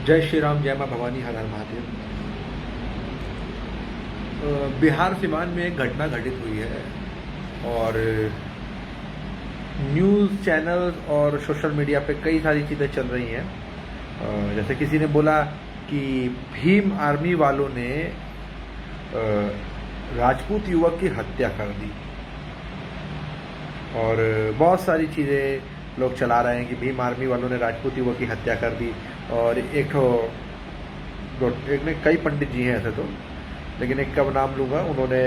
जय श्री राम, जय मां भवानी, हर हर महादेव। बिहार सिवान में एक घटना घटित हुई है और न्यूज़ चैनल्स और सोशल मीडिया पे कई सारी चीज़ें चल रही हैं। जैसे किसी ने बोला कि भीम आर्मी वालों ने राजपूत युवक की हत्या कर दी और बहुत सारी चीज़ें लोग चला रहे हैं कि भीम आर्मी वालों ने राजपूत युवक की हत्या कर दी। और एक ने कई पंडित जी हैं ऐसे तो, लेकिन एक का नाम लूँगा, उन्होंने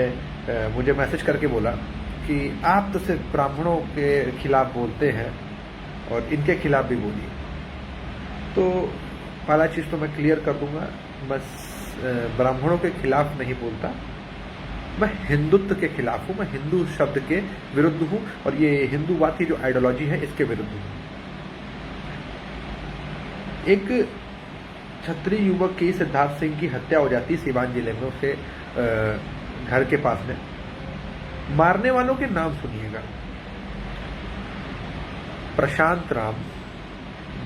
मुझे मैसेज करके बोला कि आप तो सिर्फ ब्राह्मणों के खिलाफ बोलते हैं और इनके खिलाफ भी बोलिए। तो पहला चीज़ तो मैं क्लियर कर दूंगा, मैं ब्राह्मणों के खिलाफ नहीं बोलता, मैं हिंदुत्व के खिलाफ हूँ, मैं हिंदू शब्द के विरुद्ध हूँ और ये हिंदूवाद की जो आइडियोलॉजी है इसके विरुद्ध हूँ। एक क्षत्रिय युवक की सिद्धार्थ सिंह की हत्या हो जाती है सीवान जिले में, उसके घर के पास में। मारने वालों के नाम सुनिएगा: प्रशांत राम,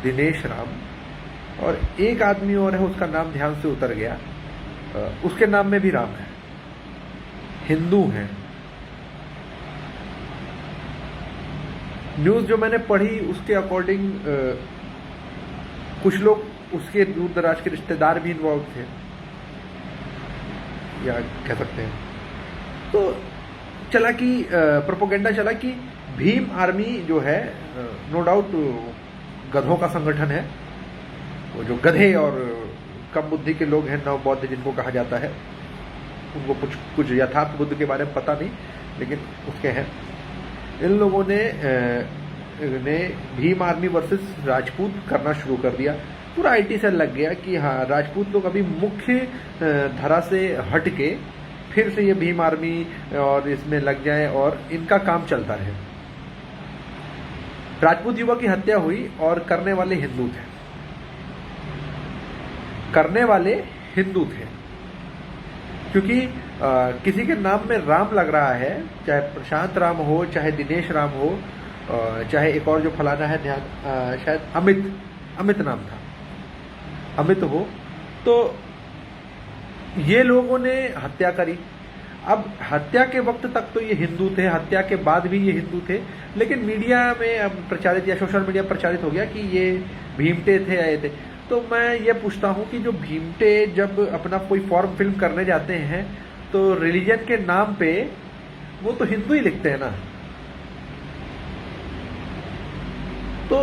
दिनेश राम और एक आदमी और है, उसका नाम ध्यान से उतर गया, उसके नाम में भी राम है, हिंदू हैं। न्यूज़ जो मैंने पढ़ी उसके अकॉर्डिंग कुछ लोग उसके दूर दराज के रिश्तेदार भी इन्वॉल्व थे, या कह सकते हैं। तो चला कि प्रोपोगेंडा चला कि भीम आर्मी जो है नो डाउट गधों का संगठन है, वो जो गधे और कम बुद्धि के लोग हैं, नव बौद्ध जिनको कहा जाता है, उनको कुछ यथार्थ बुद्ध के बारे में पता नहीं, लेकिन उसके हैं। इन लोगों ने भीम आर्मी वर्सेस राजपूत करना शुरू कर दिया। पूरा आईटी सेल लग गया कि हाँ, राजपूत लोग अभी मुख्य धारा से हट के फिर से ये भीम आर्मी और इसमें लग जाए और इनका काम चलता रहे। राजपूत युवक की हत्या हुई और करने वाले हिंदू थे, क्योंकि किसी के नाम में राम लग रहा है, चाहे प्रशांत राम हो, चाहे दिनेश राम हो, चाहे एक और जो फलाना है, ध्यान शायद अमित नाम था, अमित हो, तो ये लोगों ने हत्या करी। अब हत्या के वक्त तक तो ये हिंदू थे, हत्या के बाद भी ये हिंदू थे, लेकिन मीडिया में अब प्रचारित या सोशल मीडिया प्रचारित हो गया कि ये भीमटे थे, आए थे। तो मैं ये पूछता हूं कि जो भीमटे जब अपना कोई फॉर्म फिल्म करने जाते हैं तो रिलीजन के नाम पे वो तो हिंदू ही लिखते हैं ना। तो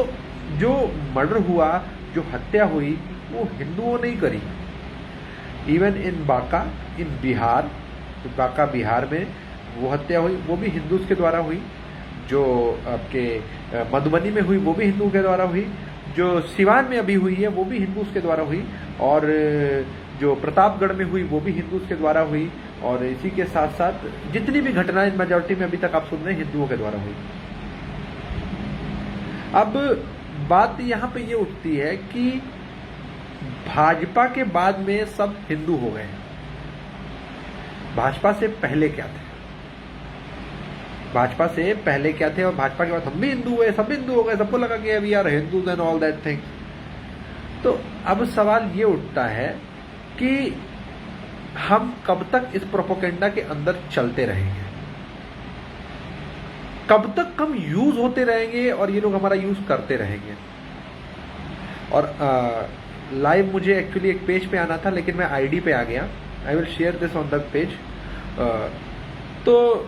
जो मर्डर हुआ, जो हत्या हुई, वो हिंदुओं ने ही करी। इवन इन बांका, इन बिहार, बांका बिहार में वो हत्या हुई, वो भी हिंदूज के द्वारा हुई। जो आपके मधुबनी में हुई वो भी हिंदू के द्वारा हुई। जो सिवान में अभी हुई है वो भी हिंदूज के द्वारा हुई। और जो प्रतापगढ़ में हुई वो भी हिंदूज के द्वारा हुई। और इसी के साथ साथ जितनी भी घटनाएं मेजॉरिटी में अभी तक आप सुन रहे हैं, हिंदुओं के द्वारा हुई। अब बात यहाँ पे ये उठती है कि भाजपा के बाद में सब हिंदू हो गए हैं। भाजपा से पहले क्या थे? भाजपा से पहले क्या थे और भाजपा के बाद हम भी हिंदू हुए, सब हिंदू हो गए, सबको लगा कि we are Hindus and all that thing. तो अब सवाल ये उठता है कि हम कब तक इस प्रोपोगेंडा के अंदर चलते रहेंगे, कब तक हम यूज होते रहेंगे और ये लोग हमारा यूज करते रहेंगे। और लाइव मुझे एक्चुअली एक पेज पे आना था, लेकिन मैं आईडी पे आ गया। I will share this on the page. तो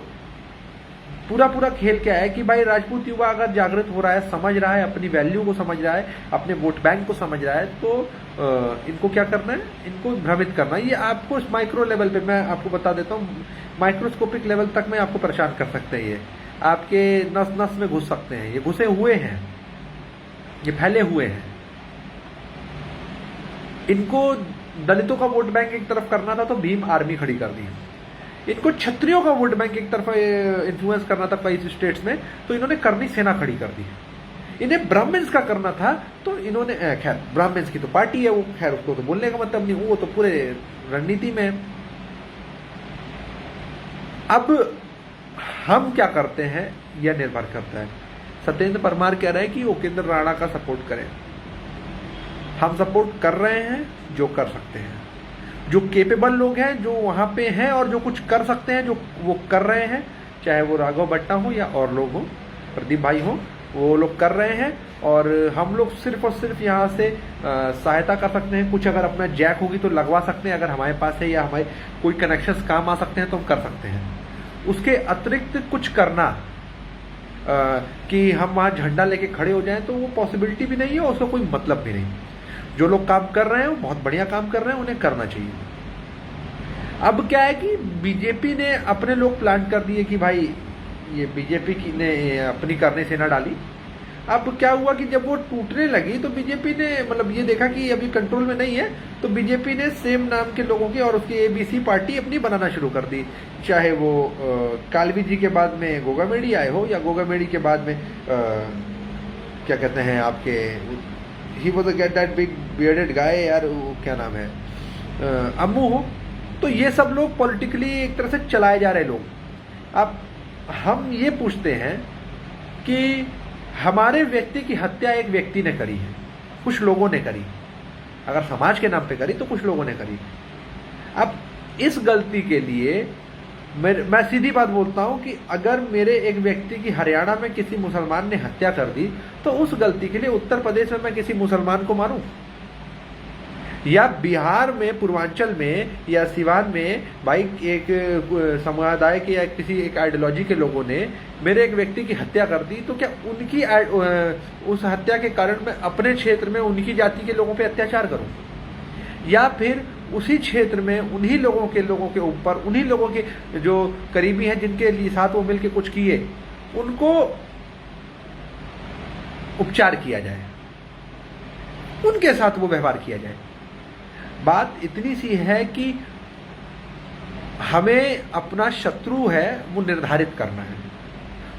पूरा खेल क्या है कि भाई राजपूत युवा अगर जागृत हो रहा है, समझ रहा है, अपनी वैल्यू को समझ रहा है, अपने वोट बैंक को समझ रहा है, तो इनको क्या करना है, इनको भ्रमित करना है। ये आपको इस माइक्रो लेवल पे मैं आपको बता देता हूँ, माइक्रोस्कोपिक लेवल तक में आपको परेशान कर सकते हैं। ये आपके नस नस में घुस सकते हैं, ये घुसे हुए हैं, ये फैले हुए हैं। इनको दलितों का वोट बैंक एक तरफ करना था तो भीम आर्मी खड़ी कर दी। इनको क्षत्रियों का वोट बैंक एक तरफ इन्फ्लुएंस करना था कई स्टेट्स में, तो इन्होंने करनी सेना खड़ी कर दी। इन्हें ब्राह्मण्स का करना था तो इन्होंने, खैर ब्राह्मण्स की तो पार्टी है वो, खैर उसको तो बोलने का मतलब नहीं, वो तो पूरे रणनीति में। अब हम क्या करते हैं यह निर्भर करता है। सत्येंद्र परमार कह रहे हैं कि उपेंद्र राणा का सपोर्ट करें। हम सपोर्ट कर रहे हैं जो कर सकते हैं, जो केपेबल लोग हैं, जो वहाँ पे हैं और जो कुछ कर सकते हैं, जो वो कर रहे हैं, चाहे वो राघव भट्टा हो या और लोग हो, प्रदीप भाई हो, वो लोग कर रहे हैं। और हम लोग सिर्फ और सिर्फ यहाँ से सहायता कर सकते हैं। कुछ अगर अपना जैक होगी तो लगवा सकते हैं, अगर हमारे पास है या हमारे कोई कनेक्शंस काम आ सकते हैं तो हम कर सकते हैं। उसके अतिरिक्त कुछ करना कि हम वहाँ झंडा लेके खड़े हो जाएं तो वो पॉसिबिलिटी भी नहीं है और उसका कोई मतलब भी नहीं। जो लोग काम कर रहे हैं वो बहुत बढ़िया काम कर रहे हैं, उन्हें करना चाहिए। अब क्या है कि बीजेपी ने अपने लोग प्लान कर दिए कि भाई ये बीजेपी की ने अपनी करनी सेना डाली। अब क्या हुआ कि जब वो टूटने लगी तो बीजेपी ने मतलब ये देखा कि अभी कंट्रोल में नहीं है, तो बीजेपी ने सेम नाम के लोगों की और उसकी एबीसी पार्टी अपनी बनाना शुरू कर दी। चाहे वो कालवी जी के बाद में गोगामेडी आए हो या गोगामेडी के बाद में क्या कहते हैं आपके ही वो तो गेट दैट बिग बियर्डेड गाय यार, वो क्या नाम है, अम्मू हो। तो ये सब लोग पॉलिटिकली एक तरह से चलाए जा रहे लोग। अब हम ये पूछते हैं कि हमारे व्यक्ति की हत्या एक व्यक्ति ने करी है, कुछ लोगों ने करी, अगर समाज के नाम पे करी तो कुछ लोगों ने करी। अब इस गलती के लिए मैं सीधी बात बोलता हूं कि अगर मेरे एक व्यक्ति की हरियाणा में किसी मुसलमान ने हत्या कर दी तो उस गलती के लिए उत्तर प्रदेश में मैं किसी मुसलमान को मारूं, या बिहार में पूर्वांचल में या सिवान में भाई एक समुदाय के या किसी एक आइडियोलॉजी के लोगों ने मेरे एक व्यक्ति की हत्या कर दी, तो क्या उनकी उस हत्या के कारण मैं अपने क्षेत्र में उनकी जाति के लोगों पे अत्याचार करूं, या फिर उसी क्षेत्र में उन्हीं लोगों के ऊपर उन्हीं लोगों के जो करीबी हैं जिनके लिए साथ वो मिलके कुछ किए उनको उपचार किया जाए, उनके साथ वो व्यवहार किया जाए। बात इतनी सी है कि हमें अपना शत्रु है वो निर्धारित करना है।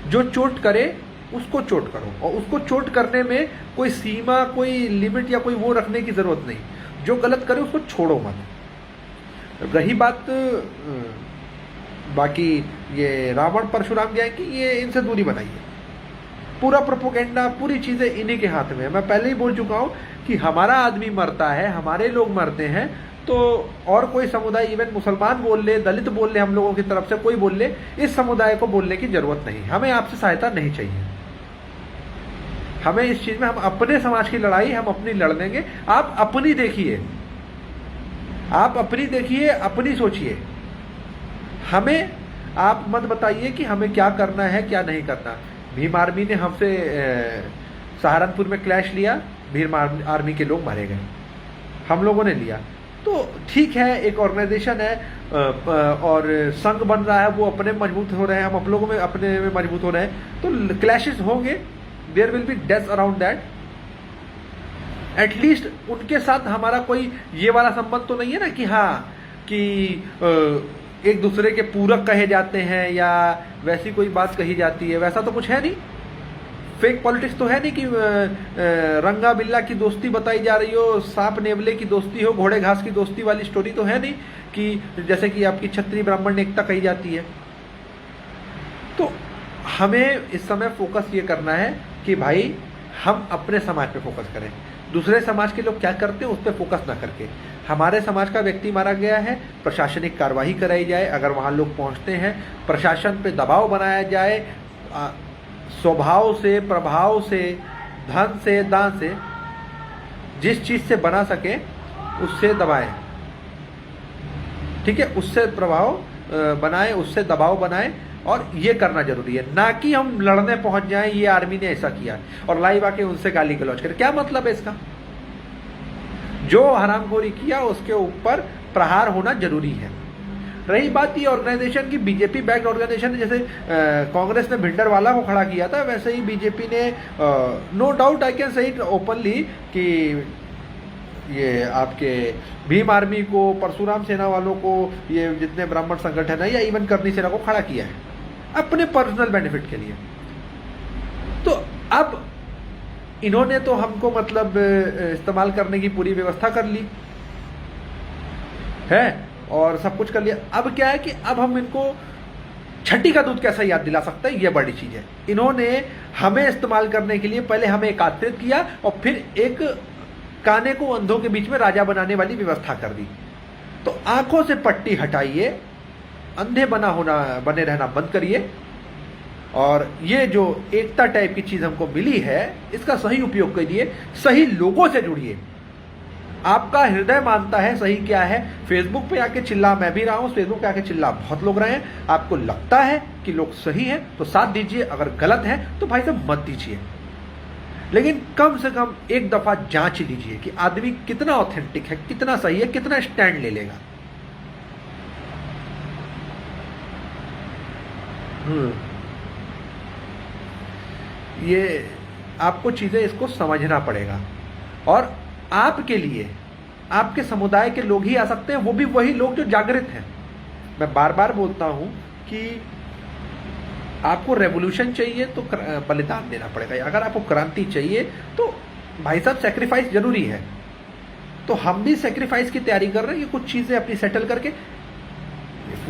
जो चोट करे उसको चोट करो, और उसको चोट करने में कोई सीमा, कोई लिमिट या कोई वो रखने की जरूरत नहीं। जो गलत करे उसको छोड़ो मत। रही बात बाकी ये रावण परशुराम गया कि ये इनसे दूरी बनाइए, पूरा प्रोपोगेंडा, पूरी चीजें इन्हीं के हाथ में है। मैं पहले ही बोल चुका हूं कि हमारा आदमी मरता है, हमारे लोग मरते हैं, तो और कोई समुदाय, इवन मुसलमान बोल ले, दलित बोल ले, हम लोगों की तरफ से कोई बोल ले, इस समुदाय को बोलने की जरूरत नहीं। हमें आपसे सहायता नहीं चाहिए। हमें इस चीज में, हम अपने समाज की लड़ाई हम अपनी लड़ लेंगे। आप अपनी देखिए, आप अपनी देखिए, अपनी सोचिए। हमें आप मत बताइए कि हमें क्या करना है क्या नहीं करना। भीम आर्मी ने हमसे सहारनपुर में क्लैश लिया, भीम आर्मी के लोग मारे गए, हम लोगों ने लिया। तो ठीक है, एक ऑर्गेनाइजेशन है और संघ बन रहा है, वो अपने मजबूत हो रहे हैं, हम लोगों में अपने में मजबूत हो रहे हैं, तो क्लैशेस होंगे, there will be death around that. At least उनके साथ हमारा कोई ये वाला संबंध तो नहीं है ना कि हाँ कि एक दूसरे के पूरक कहे जाते हैं या वैसी कोई बात कही जाती है, वैसा तो कुछ है नहीं। फेक पॉलिटिक्स तो है नहीं कि रंगा बिल्ला की दोस्ती बताई जा रही हो, सांप नेवले की दोस्ती हो, घोड़े घास की दोस्ती वाली स्टोरी तो है नहीं कि जैसे कि आपकी क्षत्रिय ब्राह्मण एकता कही जाती है। तो हमें इस समय फोकस ये करना है कि भाई हम अपने समाज पे फोकस करें, दूसरे समाज के लोग क्या करते हैं उस पर फोकस ना करके। हमारे समाज का व्यक्ति मारा गया है, प्रशासनिक कार्रवाई कराई जाए, अगर वहाँ लोग पहुँचते हैं प्रशासन पे दबाव बनाया जाए, स्वभाव से, प्रभाव से, धन से, दान से, जिस चीज से बना सके उससे दबाएं, ठीक है, उससे प्रभाव बनाए, उससे दबाव बनाए। और ये करना जरूरी है, ना कि हम लड़ने पहुंच जाएं ये आर्मी ने ऐसा किया और लाइव आके उनसे गाली गलौज करे। क्या मतलब है इसका? जो हरामखोरी किया उसके ऊपर प्रहार होना जरूरी है। रही बात ये ऑर्गेनाइजेशन की, बीजेपी बैक्ड ऑर्गेनाइजेशन, जैसे कांग्रेस ने भिंडरवाला को खड़ा किया था, वैसे ही बीजेपी ने, no doubt I can say it openly, कि ये आपके भीम आर्मी को, परशुराम सेना वालों को, ये जितने ब्राह्मण संगठन है या इवन करनी सेना को खड़ा किया है अपने पर्सनल बेनिफिट के लिए। तो अब इन्होंने तो हमको मतलब इस्तेमाल करने की पूरी व्यवस्था कर ली है और सब कुछ कर लिया। अब क्या है कि अब हम इनको छठी का दूध कैसा याद दिला सकते हैं, ये बड़ी चीज है। इन्होंने हमें इस्तेमाल करने के लिए पहले हमें एकत्रित किया और फिर एक काने को अंधों के बीच में राजा बनाने वाली व्यवस्था कर दी। तो आंखों से पट्टी हटाइए, अंधे बने रहना बंद करिए, और ये जो एकता टाइप की चीज हमको मिली है इसका सही उपयोग करिए, सही लोगों से जुड़िए। आपका हृदय मानता है सही क्या है। फेसबुक पे आके चिल्ला मैं भी रहा हूं, फेसबुक पे आके चिल्ला बहुत लोग रहे हैं। आपको लगता है कि लोग सही हैं तो साथ दीजिए, अगर गलत है तो भाई साहब मत दीजिए। लेकिन कम से कम एक दफा जांच लीजिए कि आदमी कितना ऑथेंटिक है, कितना सही है, कितना स्टैंड ले लेगा। ये आपको चीजें इसको समझना पड़ेगा। और आपके लिए आपके समुदाय के लोग ही आ सकते हैं, वो भी वही लोग जो जागृत हैं। मैं बार बार बोलता हूं कि आपको रेवोल्यूशन चाहिए तो बलिदान देना पड़ेगा। अगर आपको क्रांति चाहिए तो भाई साहब सेक्रीफाइस जरूरी है। तो हम भी सेक्रीफाइस की तैयारी कर रहे हैं कि कुछ चीजें अपनी सेटल करके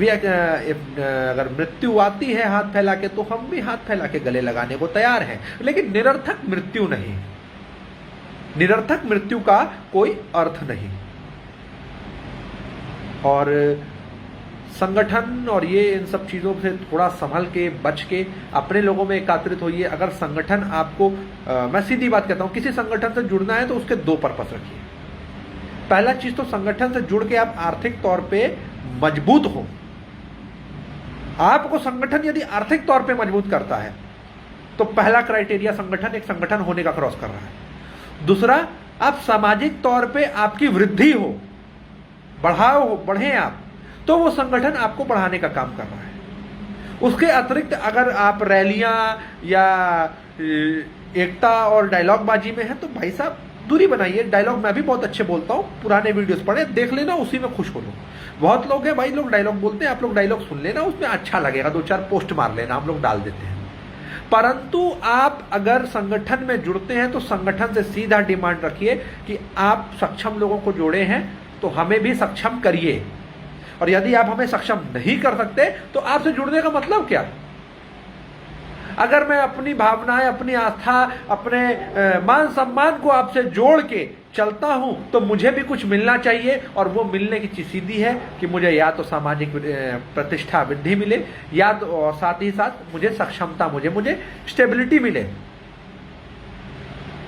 अगर मृत्यु आती है हाथ फैला के, तो हम भी हाथ फैला के गले लगाने को तैयार हैं। लेकिन निरर्थक मृत्यु नहीं, निरर्थक मृत्यु का कोई अर्थ नहीं। और संगठन और ये इन सब चीजों से थोड़ा संभल के बच के अपने लोगों में एकत्रित होइए। अगर संगठन आपको मैं सीधी बात कहता हूं, किसी संगठन से जुड़ना है तो उसके दो पर्पस रखिए। पहला चीज तो संगठन से जुड़ के आप आर्थिक तौर पे मजबूत हो। आपको संगठन यदि आर्थिक तौर पे मजबूत करता है तो पहला क्राइटेरिया संगठन एक संगठन होने का क्रॉस कर रहा है। दूसरा, आप सामाजिक तौर पे आपकी वृद्धि हो, बढ़े आप, तो वो संगठन आपको बढ़ाने का काम कर रहा है। उसके अतिरिक्त अगर आप रैलियां या एकता और डायलॉग बाजी में है तो भाई साहब दूरी बनाइए। डायलॉग मैं भी बहुत अच्छे बोलता हूं, पुराने वीडियोस पढ़े देख लेना, उसी में खुश हो लो। बहुत लोग हैं भाई, लोग डायलॉग बोलते हैं, आप लोग डायलॉग सुन लेना, उसमें अच्छा लगेगा, 2-4 पोस्ट मार लेना, हम लोग डाल देते हैं। परंतु आप अगर संगठन में जुड़ते हैं तो संगठन से सीधा डिमांड रखिए कि आप सक्षम लोगों को जोड़े हैं तो हमें भी सक्षम करिए। और यदि आप हमें सक्षम नहीं कर सकते तो आपसे जुड़ने का मतलब क्या? अगर मैं अपनी भावनाएं, अपनी आस्था, अपने मान सम्मान को आपसे जोड़ के चलता हूं तो मुझे भी कुछ मिलना चाहिए। और वो मिलने की चीज सीधी है कि मुझे या तो सामाजिक प्रतिष्ठा वृद्धि मिले, या तो और साथ ही साथ मुझे सक्षमता, मुझे स्टेबिलिटी मिले।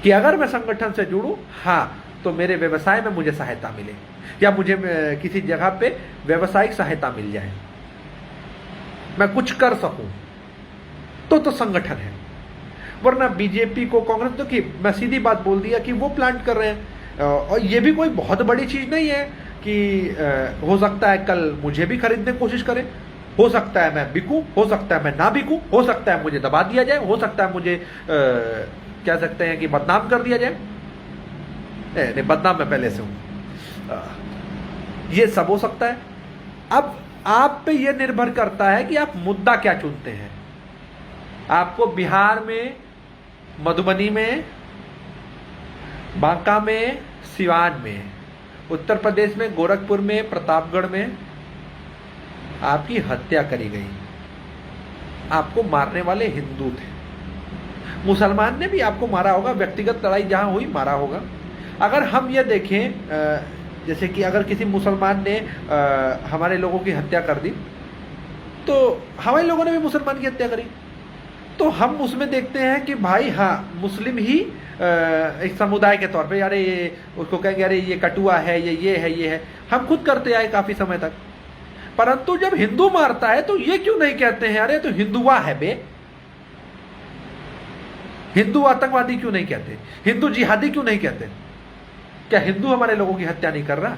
कि अगर मैं संगठन से जुड़ूं, हाँ, तो मेरे व्यवसाय में मुझे सहायता मिले, या मुझे किसी जगह पे व्यावसायिक सहायता मिल जाए, मैं कुछ कर सकूं, तो संगठन है। वरना बीजेपी को, कांग्रेस, तो कि मैं सीधी बात बोल दिया कि वो प्लांट कर रहे हैं। और ये भी कोई बहुत बड़ी चीज नहीं है कि हो सकता है कल मुझे भी खरीदने की कोशिश करें, हो सकता है मैं बिकूं, हो सकता है मैं ना बिकूं, हो सकता है मुझे दबा दिया जाए, हो सकता है मुझे कह सकते हैं कि बदनाम कर दिया जाए। नहीं, बदनाम मैं पहले से हूं, ये सब हो सकता है। अब आप पे ये निर्भर करता है कि आप मुद्दा क्या चुनते हैं। आपको बिहार में, मधुबनी में, बांका में, सिवान में, उत्तर प्रदेश में, गोरखपुर में, प्रतापगढ़ में आपकी हत्या करी गई। आपको मारने वाले हिंदू थे। मुसलमान ने भी आपको मारा होगा, व्यक्तिगत लड़ाई जहां हुई मारा होगा। अगर हम ये देखें, जैसे कि अगर किसी मुसलमान ने हमारे लोगों की हत्या कर दी तो हमारे लोगों ने भी मुसलमान की हत्या करी, तो हम उसमें देखते हैं कि भाई हाँ, मुस्लिम ही एक समुदाय के तौर पे, अरे ये उसको कहेंगे अरे ये कटुआ है, ये है, ये है। हम खुद करते आए काफी समय तक। परंतु जब हिंदू मारता है तो ये क्यों नहीं कहते हैं अरे तो हिंदुआ है बे, हिंदू आतंकवादी क्यों नहीं कहते, हिंदू जिहादी क्यों नहीं कहते? क्या हिंदू हमारे लोगों की हत्या नहीं कर रहा?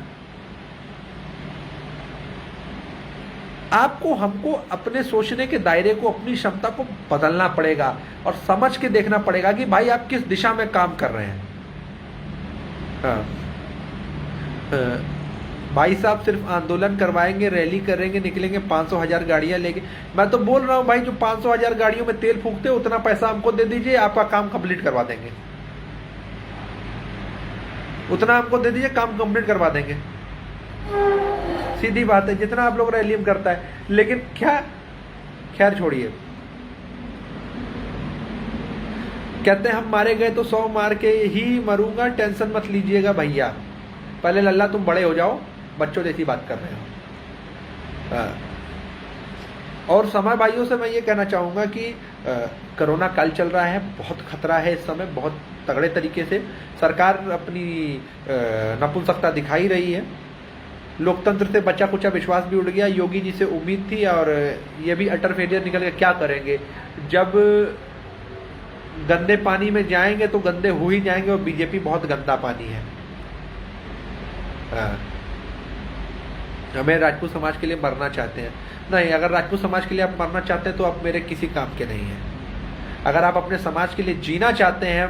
आपको, हमको अपने सोचने के दायरे को, अपनी क्षमता को बदलना पड़ेगा और समझ के देखना पड़ेगा कि भाई आप किस दिशा में काम कर रहे हैं। भाई साहब सिर्फ आंदोलन करवाएंगे, रैली करेंगे, निकलेंगे 500,000 गाड़ियां लेके। मैं तो बोल रहा हूं भाई, जो 500,000 गाड़ियों में तेल फूकते उतना पैसा हमको दे दीजिए, आपका काम कंप्लीट करवा देंगे। उतना हमको दे दीजिए, काम कंप्लीट करवा देंगे। सीधी बात है, जितना आप लोग रैली में करता है। लेकिन क्या, खैर छोड़िए, कहते हैं हम मारे गए तो 100 मार के ही मरूंगा, टेंशन मत लीजिएगा भैया, पहले लल्ला तुम बड़े हो जाओ, बच्चों जैसी बात कर रहे हो। और समय भाइयों से मैं ये कहना चाहूँगा कि कोरोना काल चल रहा है, बहुत खतरा है इस समय, बहुत तगड़े तरीके से सरकार अपनी नपुंसकता दिखाई रही है। लोकतंत्र से बचा कुचा विश्वास भी उड़ गया। योगी जी से उम्मीद थी और ये भी अटर फेलियर निकल गया। क्या करेंगे, जब गंदे पानी में जाएंगे तो गंदे हो ही जाएंगे, और बीजेपी बहुत गंदा पानी है। हमें राजपूत समाज के लिए मरना चाहते हैं, नहीं, अगर राजपूत समाज के लिए आप मरना चाहते हैं तो आप मेरे किसी काम के नहीं हैं। अगर आप अपने समाज के लिए जीना चाहते हैं,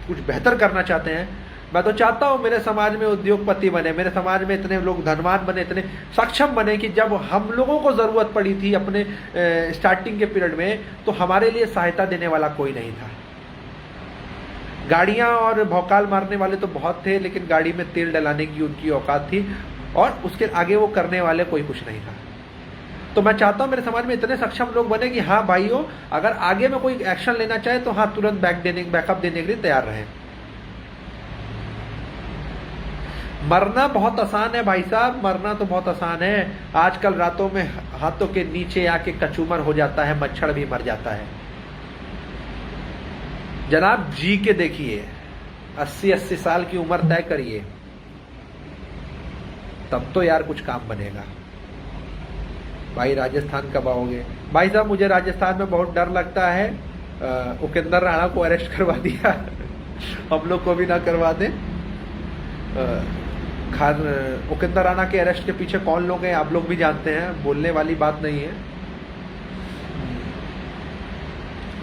कुछ बेहतर करना चाहते हैं, मैं तो चाहता हूं मेरे समाज में उद्योगपति बने, मेरे समाज में इतने लोग धनवान बने, इतने सक्षम बने कि जब हम लोगों को जरूरत पड़ी थी अपने स्टार्टिंग के पीरियड में, तो हमारे लिए सहायता देने वाला कोई नहीं था। गाड़ियां और भौकाल मारने वाले तो बहुत थे, लेकिन गाड़ी में तेल डलाने की उनकी औकात थी, और उसके आगे वो करने वाले कोई कुछ नहीं था। तो मैं चाहता हूं मेरे समाज में इतने सक्षम लोग बने कि हाँ भाइयों, अगर आगे में कोई एक्शन लेना चाहे तो हाँ, तुरंत बैकअप देने के लिए तैयार रहें। मरना बहुत आसान है भाई साहब, मरना तो बहुत आसान है। आजकल रातों में हाथों के नीचे आके कचूमर हो जाता है, मच्छर भी मर जाता है। जनाब जी के देखिए, 80-80 साल की उम्र तय करिए, तब तो यार कुछ काम बनेगा। भाई राजस्थान कब आओगे? भाई साहब मुझे राजस्थान में बहुत डर लगता है। उपेंद्र राणा को अरेस्ट करवा दिया हम लोग को भी ना करवा दें। उपेंद्र राणा के अरेस्ट के पीछे कौन लोग हैं आप लोग भी जानते हैं, बोलने वाली बात नहीं है।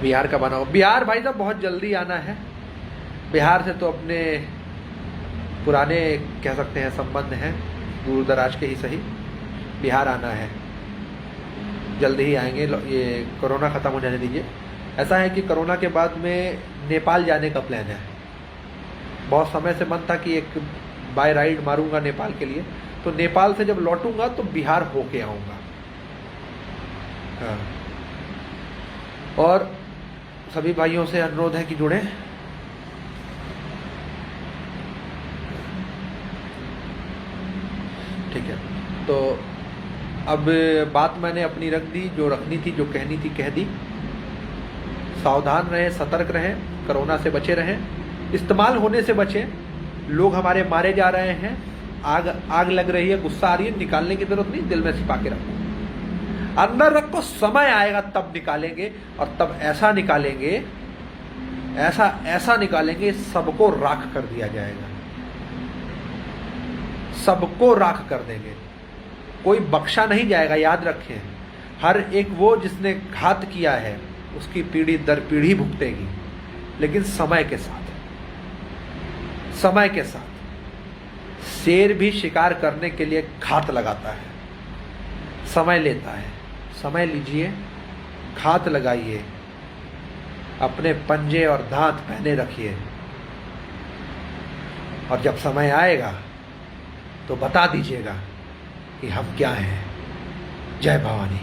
बिहार कब आना हो? बिहार भाई साहब बहुत जल्दी आना है। बिहार से तो अपने पुराने कह सकते हैं संबंध हैं, दूर दराज के ही सही। बिहार आना है, जल्दी ही आएंगे। ये कोरोना खत्म हो जाने दीजिए। ऐसा है कि कोरोना के बाद में नेपाल जाने का प्लान है। बहुत समय से मन था कि एक बाय राइड मारूंगा नेपाल के लिए, तो नेपाल से जब लौटूंगा तो बिहार होके आऊंगा। हाँ। और सभी भाइयों से अनुरोध है कि जुड़ें। ठीक है, तो अब बात मैंने अपनी रख दी, जो रखनी थी, जो कहनी थी कह दी। सावधान रहें, सतर्क रहें, कोरोना से बचे रहें, इस्तेमाल होने से बचें। लोग हमारे मारे जा रहे हैं, आग लग रही है, गुस्सा आ रही है, निकालने की जरूरत नहीं, दिल में छिपा के रखो, अंदर रखो। समय आएगा तब निकालेंगे, और तब ऐसा निकालेंगे, ऐसा निकालेंगे, सबको राख कर दिया जाएगा, सबको राख कर देंगे, कोई बख्शा नहीं जाएगा। याद रखें, हर एक वो जिसने घात किया है उसकी पीढ़ी दर पीढ़ी भुगतेगी, लेकिन समय के साथ। समय के साथ शेर भी शिकार करने के लिए घात लगाता है, समय लेता है। समय लीजिए, घात लगाइए, अपने पंजे और दांत पहने रखिए, और जब समय आएगा तो बता दीजिएगा कि हम क्या हैं। जय भवानी।